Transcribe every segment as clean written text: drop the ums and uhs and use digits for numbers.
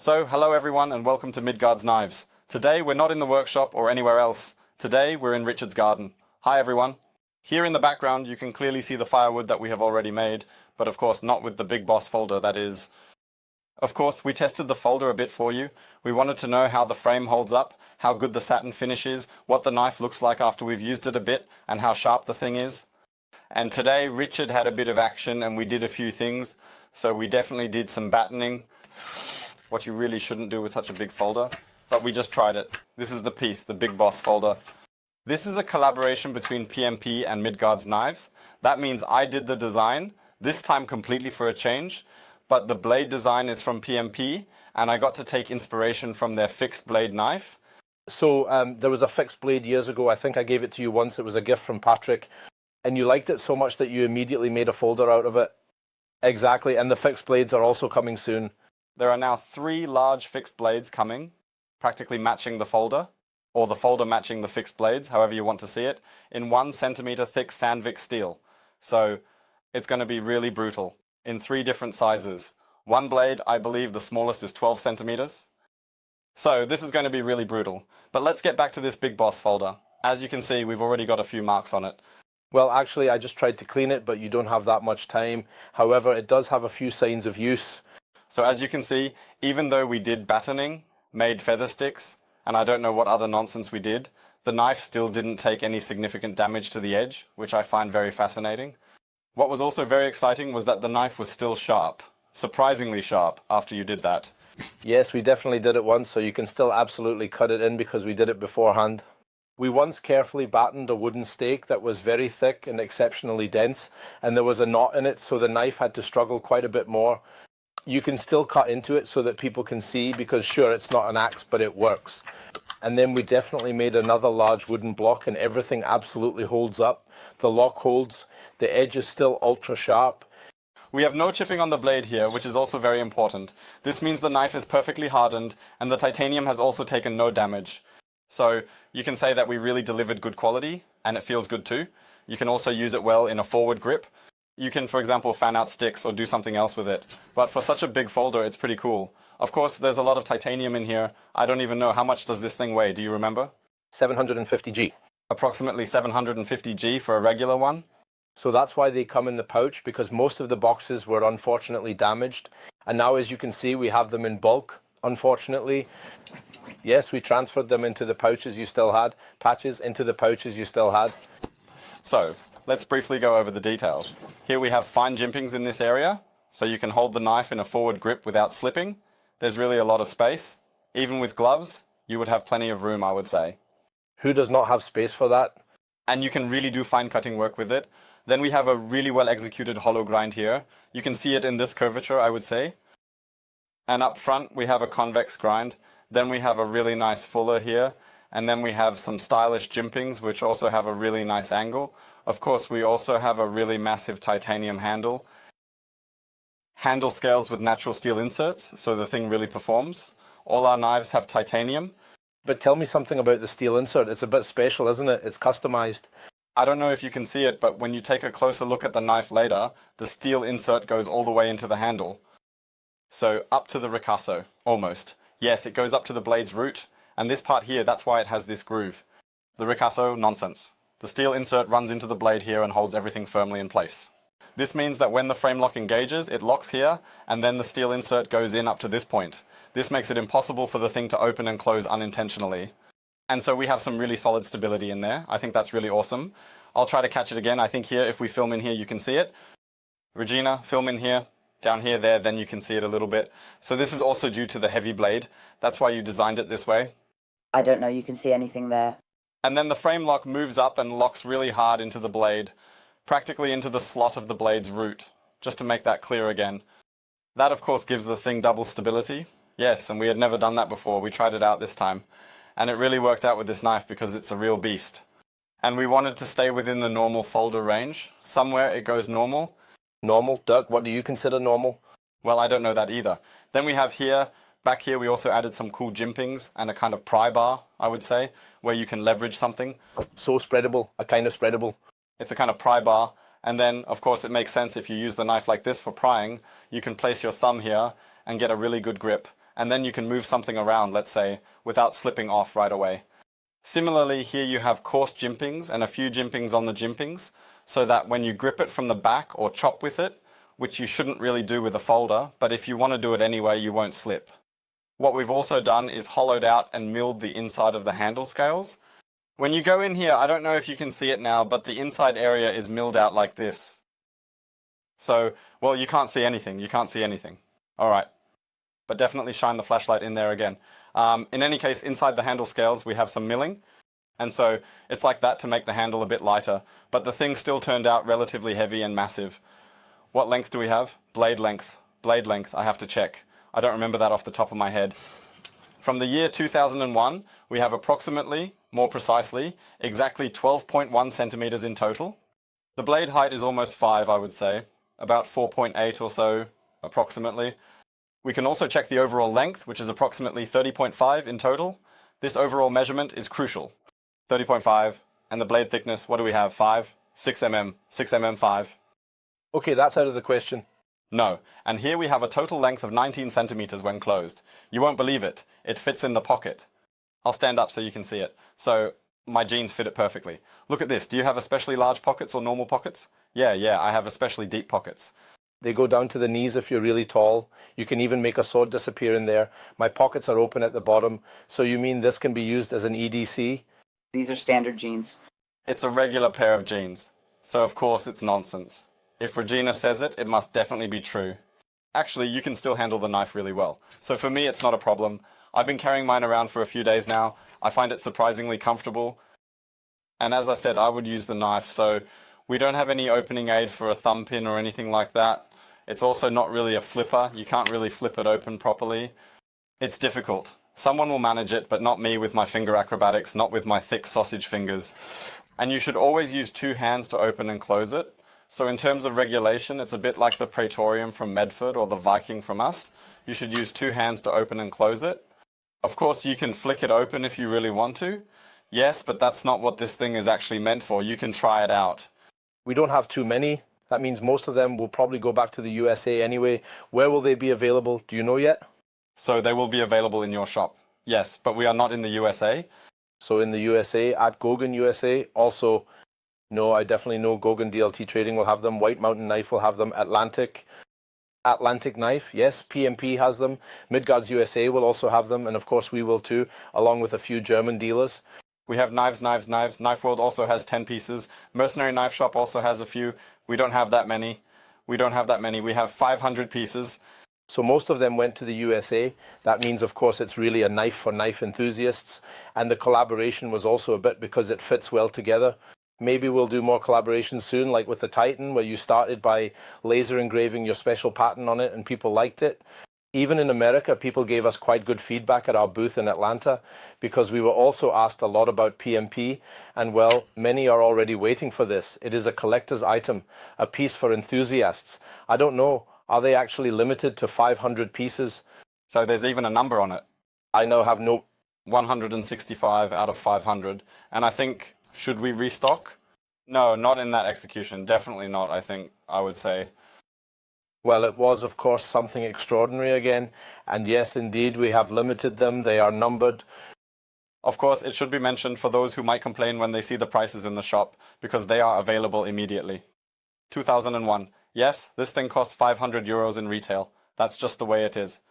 So, hello everyone and welcome to Midgards Knives. Today we're not in the workshop or anywhere else. Today we're in Richard's garden. Hi everyone. Here in the background you can clearly see the firewood that we have already made, but of course not with the big boss folder, that is. Of course, we tested the folder a bit for you. We wanted to know how the frame holds up, how good the satin finish is, what the knife looks like after we've used it a bit, and how sharp the thing is. And today Richard had a bit of action and we did a few things. So we definitely did some battening, what you really shouldn't do with such a big folder, but we just tried it. This is the piece, the big boss folder. This is a collaboration between PMP and Midgards Knives. That means I did the design, this time completely for a change, but the blade design is from PMP, and I got to take inspiration from their fixed blade knife. So there was a fixed blade years ago. I think I gave it to you once. It was a gift from Patrick, and you liked it so much that you immediately made a folder out of it. Exactly, and the fixed blades are also coming soon. There are now 3 large fixed blades coming, practically matching the folder, or the folder matching the fixed blades, however you want to see it, in 1 centimeter thick Sandvik steel. So it's going to be really brutal, in 3 different sizes. One blade, I believe the smallest is 12 centimeters. So this is going to be really brutal. But let's get back to this big boss folder. As you can see, we've already got a few marks on it. Well, actually, I just tried to clean it, but you don't have that much time. However, it does have a few signs of use. So as you can see, even though we did battening, made feather sticks, and I don't know what other nonsense we did, the knife still didn't take any significant damage to the edge, which I find very fascinating. What was also very exciting was that the knife was still sharp. Surprisingly sharp after you did that. Yes, we definitely did it once, so you can still absolutely cut it in because we did it beforehand. We once carefully battened a wooden stake that was very thick and exceptionally dense, and there was a knot in it, so the knife had to struggle quite a bit more. You can still cut into it so that people can see, because sure, it's not an axe, but it works. And then we definitely made another large wooden block, and everything absolutely holds up. The lock holds, the edge is still ultra sharp. We have no chipping on the blade here, which is also very important. This means the knife is perfectly hardened, and the titanium has also taken no damage. So you can say that we really delivered good quality, and it feels good too. You can also use it well in a forward grip. You can, for example, fan out sticks or do something else with it. But for such a big folder, it's pretty cool. Of course, there's a lot of titanium in here. I don't even know, how much does this thing weigh? Do you remember? 750 G. Approximately 750 G for a regular one. So that's why they come in the pouch, because most of the boxes were unfortunately damaged. And now, as you can see, we have them in bulk, unfortunately. Yes, we transferred them into the pouches you still had. Patches into the pouches you still had. So, let's briefly go over the details. Here we have fine jimpings in this area, so you can hold the knife in a forward grip without slipping. There's really a lot of space. Even with gloves, you would have plenty of room, I would say. Who does not have space for that? And you can really do fine cutting work with it. Then we have a really well executed hollow grind here. You can see it in this curvature, I would say. And up front we have a convex grind. Then we have a really nice fuller here. And then we have some stylish jimpings, which also have a really nice angle. Of course, we also have a really massive titanium handle. Handle scales with natural steel inserts, so the thing really performs. All our knives have titanium. But tell me something about the steel insert. It's a bit special, isn't it? It's customized. I don't know if you can see it, but when you take a closer look at the knife later, the steel insert goes all the way into the handle. So up to the ricasso, almost. Yes, it goes up to the blade's root, and this part here, that's why it has this groove. The ricasso, nonsense. The steel insert runs into the blade here and holds everything firmly in place. This means that when the frame lock engages, it locks here, and then the steel insert goes in up to this point. This makes it impossible for the thing to open and close unintentionally. And so we have some really solid stability in there. I think that's really awesome. I'll try to catch it again. I think here, if we film in here, you can see it. Regina, film in here. Down here, there, then you can see it a little bit. So this is also due to the heavy blade. That's why you designed it this way. I don't know, you can see anything there. And then the frame lock moves up and locks really hard into the blade, practically into the slot of the blade's root, just to make that clear again. That, of course, gives the thing double stability. Yes, and we had never done that before. We tried it out this time. And it really worked out with this knife because it's a real beast. And we wanted to stay within the normal folder range. Somewhere it goes normal. Normal? Dirk, what do you consider normal? Well, I don't know that either. Then we have here, back here we also added some cool jimpings and a kind of pry bar, I would say, where you can leverage something. So spreadable, a kind of spreadable. It's a kind of pry bar. And then, of course, it makes sense if you use the knife like this for prying, you can place your thumb here and get a really good grip. and then you can move something around, let's say, without slipping off right away. Similarly, here you have coarse jimpings and a few jimpings on the jimpings, so that when you grip it from the back or chop with it, which you shouldn't really do with a folder, but if you want to do it anyway, you won't slip. What we've also done is hollowed out and milled the inside of the handle scales. When you go in here, I don't know if you can see it now, but the inside area is milled out like this. So, well, you can't see anything. You can't see anything. All right. But definitely shine the flashlight in there again. In any case, inside the handle scales, we have some milling. And so it's like that to make the handle a bit lighter. But the thing still turned out relatively heavy and massive. What length do we have? Blade length. Blade length, I have to check. I don't remember that off the top of my head. From the year 2001, we have approximately, more precisely, exactly 12.1 centimeters in total. The blade height is almost 5, I would say. About 4.8 or so, approximately. We can also check the overall length, which is approximately 30.5 in total. This overall measurement is crucial. 30.5, and the blade thickness, what do we have? 5? 6 mm, 6 mm 5. Okay, that's out of the question. No, and here we have a total length of 19 centimeters when closed. You won't believe it. It fits in the pocket. I'll stand up so you can see it. So my jeans fit it perfectly. Look at this. Do you have especially large pockets or normal pockets? Yeah, I have especially deep pockets. They go down to the knees if you're really tall. You can even make a sword disappear in there. My pockets are open at the bottom. So you mean this can be used as an EDC? These are standard jeans. It's a regular pair of jeans. So of course it's nonsense. If Regina says it, it must definitely be true. Actually, you can still handle the knife really well. So for me, it's not a problem. I've been carrying mine around for a few days now. I find it surprisingly comfortable. And as I said, I would use the knife. So we don't have any opening aid for a thumb pin or anything like that. It's also not really a flipper. You can't really flip it open properly. It's difficult. Someone will manage it, but not me with my finger acrobatics, not with my thick sausage fingers. And you should always use 2 hands to open and close it. So in terms of regulation, it's a bit like the Praetorium from Medford or the Viking from us. You should use 2 hands to open and close it. Of course, you can flick it open if you really want to. Yes, but that's not what this thing is actually meant for. You can try it out. We don't have too many. That means most of them will probably go back to the USA anyway. Where will they be available? Do you know yet? So they will be available in your shop. Yes, but we are not in the USA. So in the USA, at Gogan USA, also, no, I definitely know Gogan DLT Trading will have them. White Mountain Knife will have them. Atlantic Knife, yes, PMP has them. Midgards USA will also have them, and of course we will too, along with a few German dealers. We have knives. Knife World also has 10 pieces. Mercenary Knife Shop also has a few. We don't have that many. We have 500 pieces. So most of them went to the USA. That means, of course, it's really a knife for knife enthusiasts. And the collaboration was also a bit because it fits well together. Maybe we'll do more collaborations soon, like with the Titan, where you started by laser engraving your special pattern on it and people liked it. Even in America, people gave us quite good feedback at our booth in Atlanta because we were also asked a lot about PMP. And well, many are already waiting for this. It is a collector's item, a piece for enthusiasts. I don't know. Are they actually limited to 500 pieces? So there's even a number on it. I now have no 165 out of 500. And I think, should we restock? No, not in that execution. Definitely not, I would say. Well, it was, of course, something extraordinary again. And yes, indeed, we have limited them. They are numbered. Of course, it should be mentioned for those who might complain when they see the prices in the shop, because they are available immediately. 2001. Yes, this thing costs 500 euros in retail. That's just the way it is.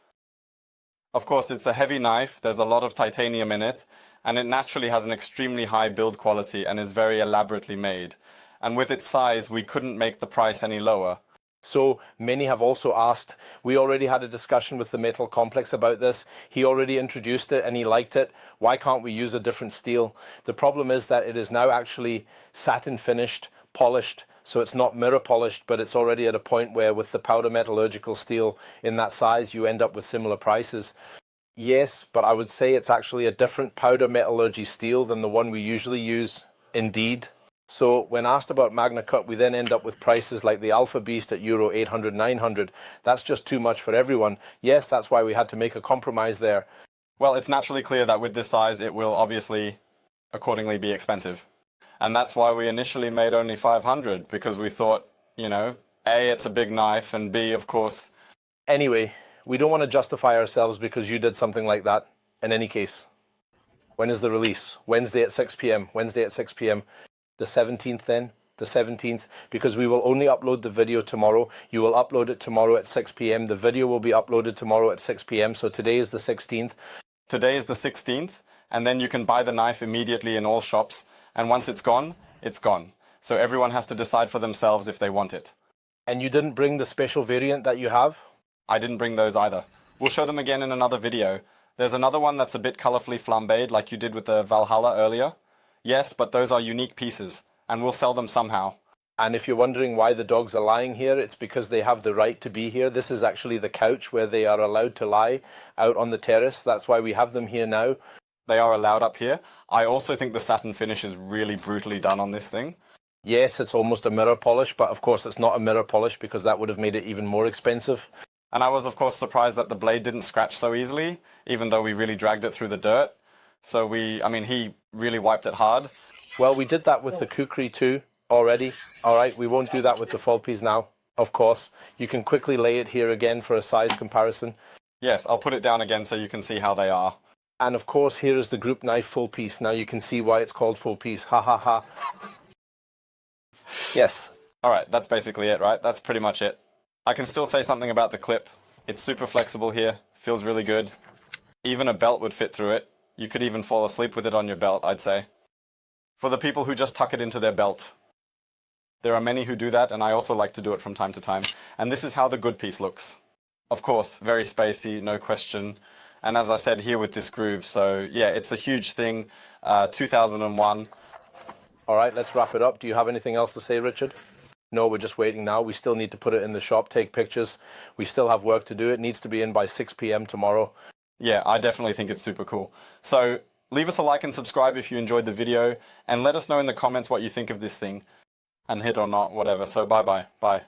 Of course, it's a heavy knife. There's a lot of titanium in it, and it naturally has an extremely high build quality and is very elaborately made. And with its size, we couldn't make the price any lower. So many have also asked, we already had a discussion with the Metal Complex about this. He already introduced it and he liked it. Why can't we use a different steel? The problem is that it is now actually satin finished, polished. So it's not mirror polished, but it's already at a point where with the powder metallurgical steel in that size, you end up with similar prices. Yes, but I would say it's actually a different powder metallurgy steel than the one we usually use. Indeed. So when asked about Magna Cut, we then end up with prices like the Alpha Beast at Euro 800, 900. That's just too much for everyone. Yes, that's why we had to make a compromise there. Well, it's naturally clear that with this size, it will obviously accordingly be expensive. And that's why we initially made only 500, because we thought, A, it's a big knife, and B, of course. Anyway, We don't want to justify ourselves because you did something like that. In any case, when is the release? Wednesday at 6 p.m. Wednesday at 6 p.m. The 17th then? The 17th, because we will only upload the video tomorrow. You will upload it tomorrow at 6 p.m. The video will be uploaded tomorrow at 6 p.m. So today is the 16th. Today is the 16th, and then you can buy the knife immediately in all shops. And once it's gone, it's gone. So everyone has to decide for themselves if they want it. And you didn't bring the special variant that you have? I didn't bring those either. We'll show them again in another video. There's another one that's a bit colorfully flambéed like you did with the Valhalla earlier. Yes, but those are unique pieces, and we'll sell them somehow. And if you're wondering why the dogs are lying here, it's because they have the right to be here. This is actually the couch where they are allowed to lie out on the terrace. That's why we have them here now. They are allowed up here. I also think the satin finish is really brutally done on this thing. Yes, it's almost a mirror polish, but of course it's not a mirror polish because that would have made it even more expensive. And I was, of course, surprised that the blade didn't scratch so easily, even though we really dragged it through the dirt. So he really wiped it hard. Well, we did that with the kukri too already. All right, we won't do that with the full piece now, of course. You can quickly lay it here again for a size comparison. Yes, I'll put it down again so you can see how they are. And of course, here is the group knife full piece. Now you can see why it's called full piece. Ha ha ha. Yes. All right, that's basically it, right? That's pretty much it. I can still say something about the clip. It's super flexible here, feels really good. Even a belt would fit through it. You could even fall asleep with it on your belt, I'd say. For the people who just tuck it into their belt. There are many who do that, and I also like to do it from time to time. And this is how the good piece looks. Of course, very spacey, no question. And as I said, here with this groove. So yeah, it's a huge thing. 2001. All right, let's wrap it up. Do you have anything else to say, Richard? No, we're just waiting now. We still need to put it in the shop, take pictures. We still have work to do. It needs to be in by 6 p.m. tomorrow. Yeah, I definitely think it's super cool. So leave us a like and subscribe if you enjoyed the video, and let us know in the comments what you think of this thing. And hit or not, whatever. So bye-bye. Bye.